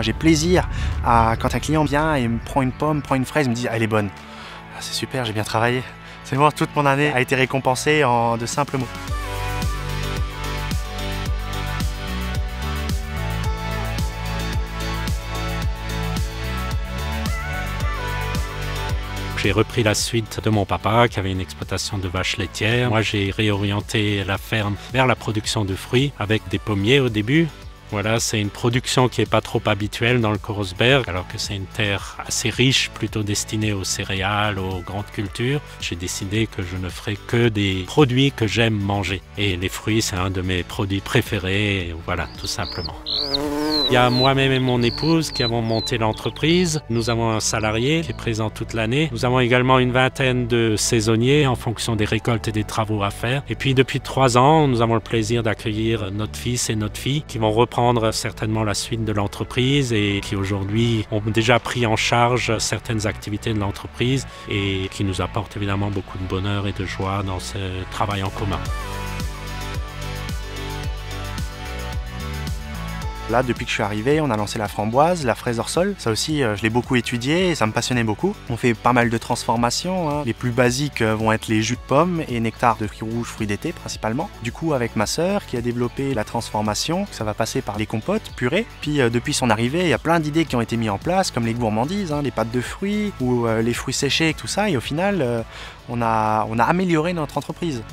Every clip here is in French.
J'ai plaisir quand un client vient et me prend une pomme, prend une fraise, me dit « elle est bonne ». C'est super, j'ai bien travaillé. C'est bon, toute mon année a été récompensée en de simples mots. J'ai repris la suite de mon papa qui avait une exploitation de vaches laitières. Moi, j'ai réorienté la ferme vers la production de fruits avec des pommiers au début. Voilà, c'est une production qui n'est pas trop habituelle dans le Corosberg, alors que c'est une terre assez riche, plutôt destinée aux céréales, aux grandes cultures. J'ai décidé que je ne ferai que des produits que j'aime manger. Et les fruits, c'est un de mes produits préférés, voilà, tout simplement. Il y a moi-même et mon épouse qui avons monté l'entreprise. Nous avons un salarié qui est présent toute l'année. Nous avons également une vingtaine de saisonniers en fonction des récoltes et des travaux à faire. Et puis depuis 3 ans, nous avons le plaisir d'accueillir notre fils et notre fille qui vont reprendre certainement la suite de l'entreprise et qui aujourd'hui ont déjà pris en charge certaines activités de l'entreprise et qui nous apportent évidemment beaucoup de bonheur et de joie dans ce travail en commun. Là, depuis que je suis arrivé, on a lancé la framboise, la fraise hors sol. Ça aussi, je l'ai beaucoup étudié et ça me passionnait beaucoup. On fait pas mal de transformations. Les plus basiques vont être les jus de pommes et nectar de fruits rouges, fruits d'été principalement. Du coup, avec ma sœur qui a développé la transformation, ça va passer par les compotes, purées. Puis depuis son arrivée, il y a plein d'idées qui ont été mises en place, comme les gourmandises, les pâtes de fruits ou les fruits séchés, tout ça. Et au final, on a amélioré notre entreprise.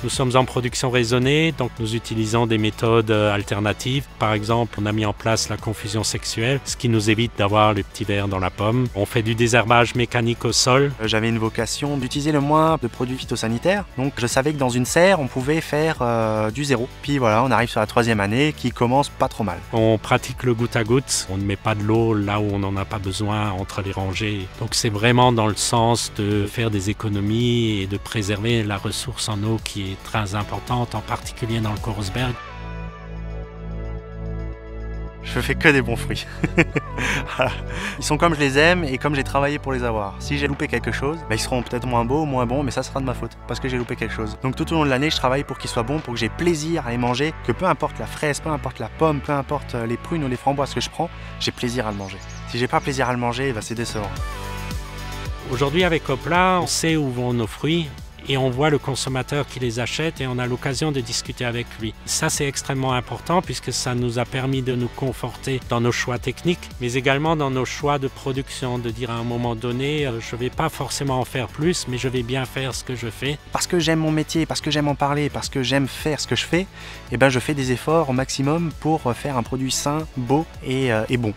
Nous sommes en production raisonnée, donc nous utilisons des méthodes alternatives. Par exemple, on a mis en place la confusion sexuelle, ce qui nous évite d'avoir le petit ver dans la pomme. On fait du désherbage mécanique au sol. J'avais une vocation d'utiliser le moins de produits phytosanitaires, donc je savais que dans une serre, on pouvait faire du zéro. Puis voilà, on arrive sur la 3e année qui commence pas trop mal. On pratique le goutte à goutte, on ne met pas de l'eau là où on n'en a pas besoin entre les rangées. Donc c'est vraiment dans le sens de faire des économies et de préserver la ressource en eau qui est très importante, en particulier dans le Corosberg. Je fais que des bons fruits. Ils sont comme je les aime et comme j'ai travaillé pour les avoir. Si j'ai loupé quelque chose, ils seront peut-être moins beaux, moins bons, mais ça sera de ma faute, parce que j'ai loupé quelque chose. Donc tout au long de l'année, je travaille pour qu'ils soient bons, pour que j'ai plaisir à les manger, que peu importe la fraise, peu importe la pomme, peu importe les prunes ou les framboises que je prends, j'ai plaisir à le manger. Si j'ai pas plaisir à le manger, c'est décevant. Aujourd'hui, avec Hopla, on sait où vont nos fruits. Et on voit le consommateur qui les achète et on a l'occasion de discuter avec lui. Ça, c'est extrêmement important puisque ça nous a permis de nous conforter dans nos choix techniques, mais également dans nos choix de production, de dire à un moment donné, je ne vais pas forcément en faire plus, mais je vais bien faire ce que je fais. Parce que j'aime mon métier, parce que j'aime en parler, parce que j'aime faire ce que je fais, je fais des efforts au maximum pour faire un produit sain, beau et bon.